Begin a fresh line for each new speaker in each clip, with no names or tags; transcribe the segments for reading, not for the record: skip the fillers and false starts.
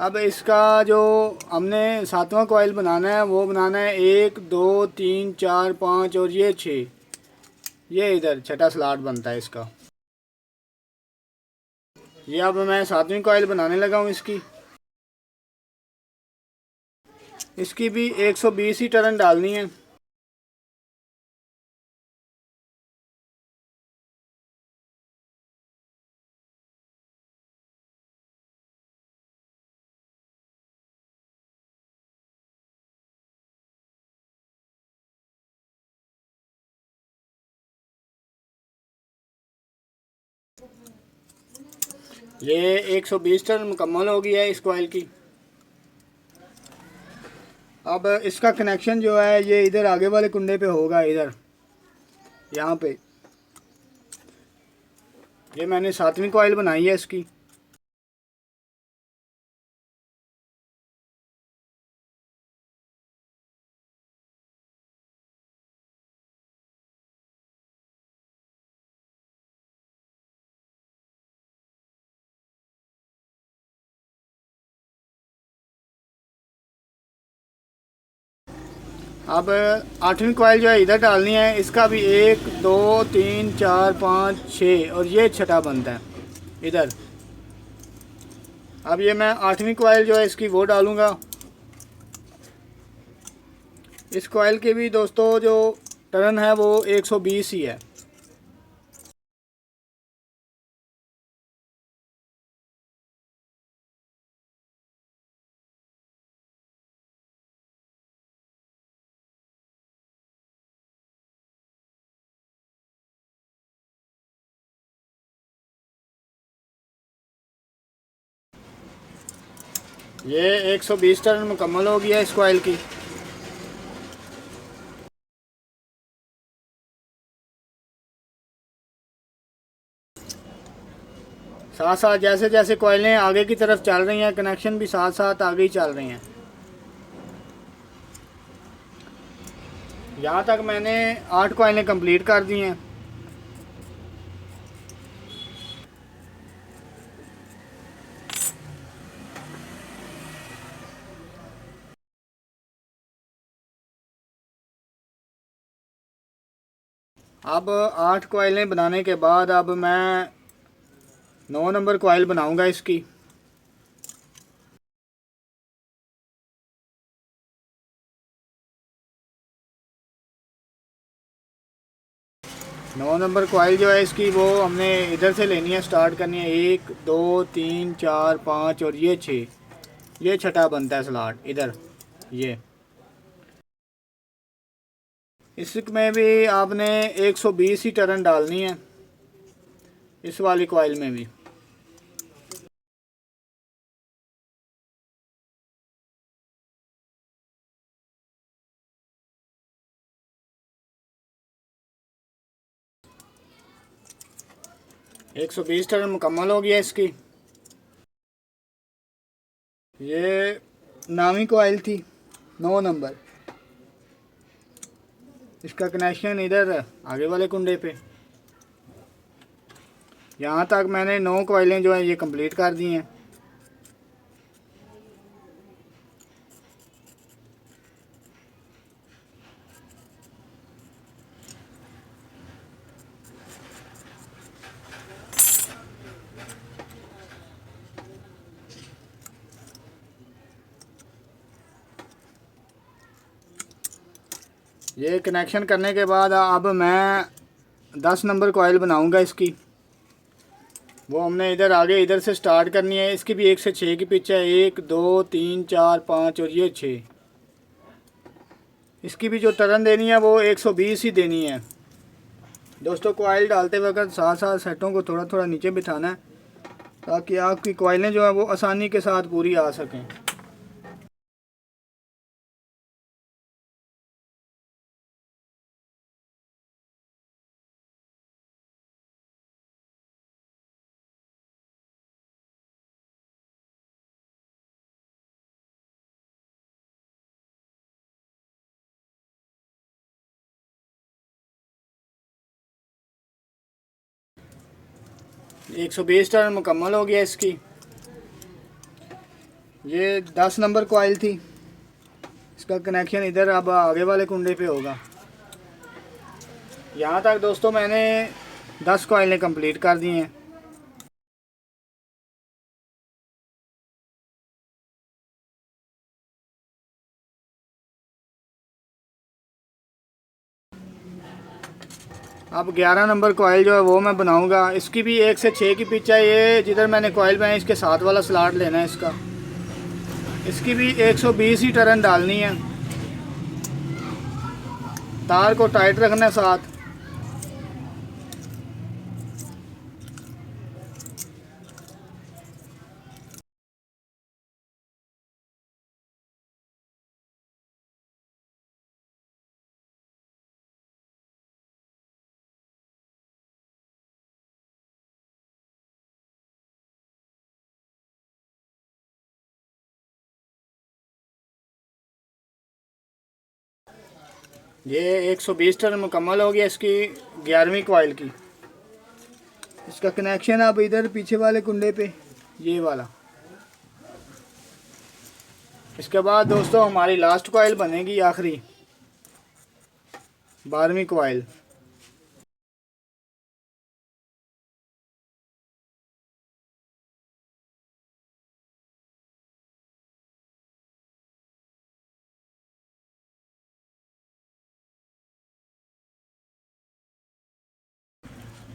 अब इसका जो हमने सातवां कॉइल बनाना है वो बनाना है 1 2 3 4 5 और ये 6। ये इधर छठा स्लॉट बनता है इसका। ये अब मैं सातवीं कॉइल बनाने लगा हूँ इसकी। इसकी भी 120 ही टर्न डालनी है। ये 120 टर्न मुकम्मल हो गई है इस कॉइल की। अब इसका कनेक्शन जो है ये इधर आगे वाले कुंडे पे होगा, इधर यहाँ पे। ये मैंने सातवीं कॉइल बनाई है इसकी। अब आठवीं कॉइल जो है इधर डालनी है। इसका भी 1 2 3 4 5 6 और ये छठा बनता है इधर। अब ये मैं आठवीं कॉइल जो है इसकी वो डालूँगा। इस कॉइल के भी दोस्तों जो टर्न है वो 120 ही है। ये 120 टर्न मुकम्मल हो गया इस कॉइल की। साथ साथ जैसे जैसे कॉइलें आगे की तरफ चल रही हैं, कनेक्शन भी साथ साथ आगे ही चल रहे हैं। यहाँ तक मैंने 8 कॉइलें कंप्लीट कर दी हैं। अब 8 कॉइलें बनाने के बाद अब मैं 9 नंबर कॉइल बनाऊंगा इसकी। नौ नंबर कॉइल जो है इसकी वो हमने इधर से लेनी है, स्टार्ट करनी है। 1 2 3 4 5 और ये 6। ये छठा बनता है स्लॉट इधर। ये इसमें भी आपने 120 ही टर्न डालनी है, इस वाली कॉइल में भी। एक 120 टर्न मुकम्मल हो गया इसकी। ये 9वीं कॉइल थी, 9 नंबर। इसका कनेक्शन इधर आगे वाले कुंडे पे। यहाँ तक मैंने 9 कॉइलें जो हैं ये कंप्लीट कर दी हैं। ये कनेक्शन करने के बाद अब मैं 10 नंबर कॉइल बनाऊंगा इसकी। वो हमने इधर आगे इधर से स्टार्ट करनी है। इसकी भी 1 से 6 की पिच है। 1 2 3 4 5 और ये 6। इसकी भी जो टर्न देनी है वो 120 ही देनी है। दोस्तों कॉइल डालते वक्त साथ साथ सेटों को थोड़ा थोड़ा नीचे बिठाना है, ताकि आपकी कॉइलें जो हैं वो आसानी के साथ पूरी आ सकें। 120 टर्न मुकम्मल हो गया इसकी। ये 10 नंबर कॉइल थी, इसका कनेक्शन इधर अब आगे वाले कुंडे पे होगा। यहाँ तक दोस्तों मैंने 10 कॉइलें कंप्लीट कर दी हैं। अब 11 नंबर कॉइल जो है वो मैं बनाऊंगा। इसकी भी 1 से 6 की पिच है। ये जिधर मैंने कॉइल बनाई इसके साथ वाला स्लॉट लेना है इसका। इसकी भी 120 ही टर्न डालनी है। तार को टाइट रखना है साथ। ये 120 टर्न मुकम्मल हो गया इसकी 11वीं कॉइल की। इसका कनेक्शन अब इधर पीछे वाले कुंडे पे, ये वाला। इसके बाद दोस्तों हमारी लास्ट कॉइल बनेगी, आखिरी 12वीं कॉइल।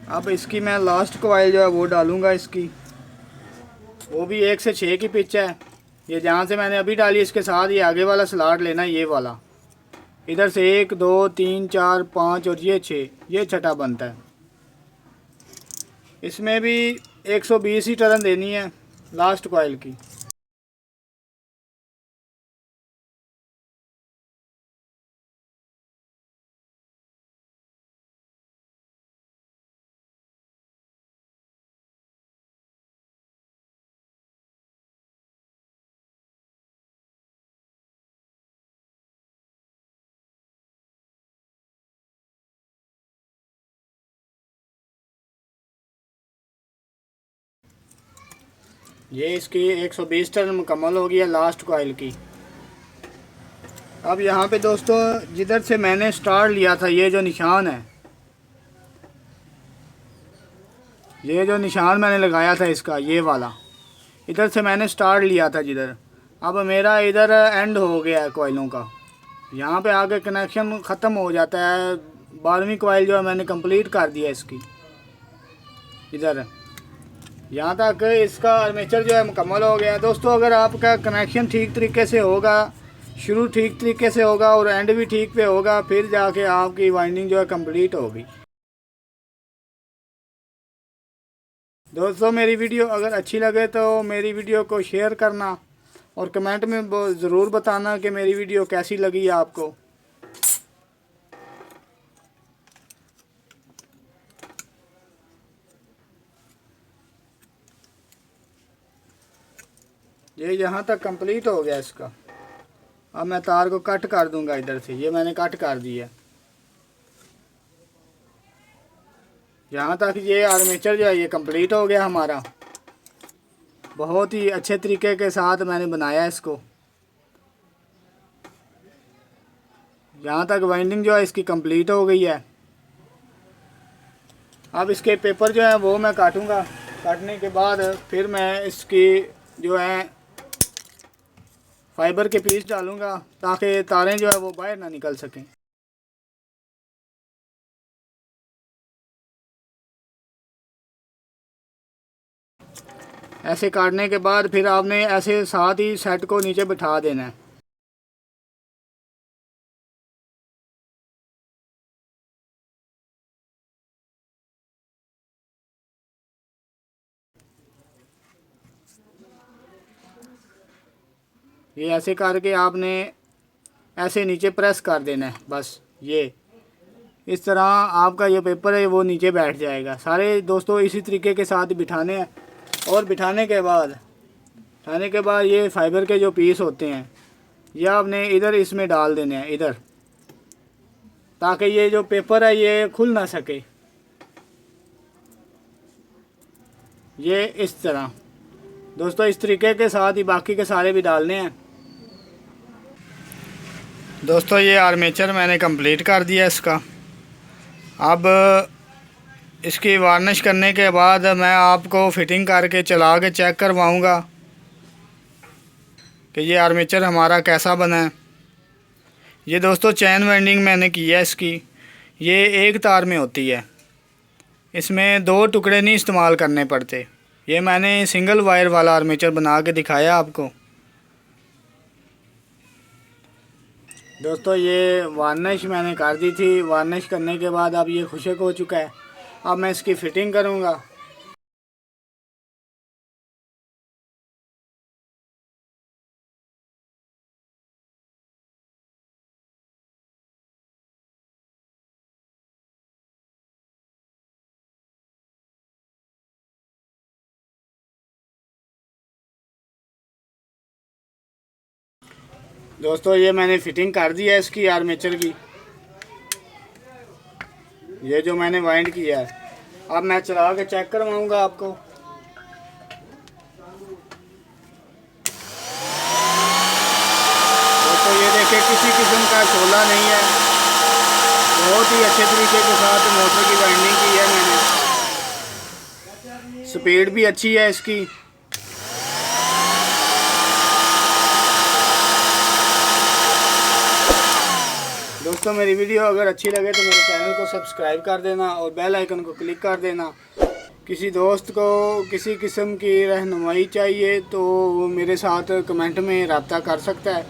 अब इसकी मैं लास्ट कॉइल जो है वो डालूंगा इसकी। वो भी 1 से 6 की पिच है। ये जहाँ से मैंने अभी डाली इसके साथ ये आगे वाला स्लॉट लेना, ये वाला। इधर से 1 2 3 4 5 और ये 6, ये छठा बनता है। इसमें भी 120 ही टर्न देनी है लास्ट कॉइल की। ये इसकी 120 टर्न मुकम्मल हो गई है लास्ट कॉइल की। अब यहाँ पे दोस्तों जिधर से मैंने स्टार्ट लिया था, ये जो निशान है, ये जो निशान मैंने लगाया था इसका, ये वाला, इधर से मैंने स्टार्ट लिया था जिधर। अब मेरा इधर एंड हो गया है कॉइलों का। यहाँ पे आगे कनेक्शन ख़त्म हो जाता है। 12वीं कॉइल जो है मैंने कंप्लीट कर दिया इसकी। इधर यहाँ तक इसका आर्मेचर जो है मुकम्मल हो गया। दोस्तों अगर आपका कनेक्शन ठीक तरीके से होगा, शुरू ठीक तरीके से होगा और एंड भी ठीक पे होगा, फिर जाके आपकी वाइंडिंग जो है कंप्लीट होगी। दोस्तों मेरी वीडियो अगर अच्छी लगे तो मेरी वीडियो को शेयर करना और कमेंट में ज़रूर बताना कि मेरी वीडियो कैसी लगी आपको। ये यहाँ तक कंप्लीट हो गया इसका। अब मैं तार को कट कर दूंगा इधर से। ये मैंने कट कर दिया। यहाँ तक ये आर्मेचर जो है ये कंप्लीट हो गया हमारा। बहुत ही अच्छे तरीके के साथ मैंने बनाया इसको। यहाँ तक वाइंडिंग जो है इसकी कंप्लीट हो गई है। अब इसके पेपर जो है वो मैं काटूंगा। काटने के बाद फिर मैं इसकी जो है फाइबर के पीस डालूंगा ताकि तारें जो है वो बाहर ना निकल सकें। ऐसे काटने के बाद फिर आपने ऐसे साथ ही सेट को नीचे बिठा देना है। ये ऐसे करके आपने ऐसे नीचे प्रेस कर देना है। बस ये इस तरह आपका जो पेपर है वो नीचे बैठ जाएगा। सारे दोस्तों इसी तरीके के साथ बिठाने हैं। और बिठाने के बाद ये फाइबर के जो पीस होते हैं ये आपने इधर इसमें डाल देने हैं इधर, ताकि ये जो पेपर है ये खुल ना सके। ये इस तरह दोस्तों इस तरीके के साथ ही बाकी के सारे भी डालने हैं। दोस्तों ये आर्मेचर मैंने कंप्लीट कर दिया इसका। अब इसकी वार्निश करने के बाद मैं आपको फिटिंग करके चला के चेक करवाऊंगा कि ये आर्मेचर हमारा कैसा बना है। ये दोस्तों चैन वेल्डिंग मैंने की है इसकी। ये एक तार में होती है, इसमें 2 टुकड़े नहीं इस्तेमाल करने पड़ते। ये मैंने सिंगल वायर वाला आर्मेचर बना के दिखाया आपको। दोस्तों ये वार्निश मैंने कर दी थी। वार्निश करने के बाद अब ये खुशक हो चुका है। अब मैं इसकी फ़िटिंग करूँगा। दोस्तों ये मैंने फ़िटिंग कर दी है इसकी आर्मेचर की, ये जो मैंने वाइंड किया है। अब मैं चला के चेक करवाऊँगा आपको। दोस्तों ये देखिए किसी किस्म का शोला नहीं है। बहुत ही अच्छे तरीके के साथ मोटर की वाइंडिंग की है मैंने। स्पीड भी अच्छी है इसकी। दोस्तों मेरी वीडियो अगर अच्छी लगे तो मेरे चैनल को सब्सक्राइब कर देना और बेल आइकन को क्लिक कर देना। किसी दोस्त को किसी किस्म की रहनुमाई चाहिए तो वो मेरे साथ कमेंट में रब्ता कर सकता है।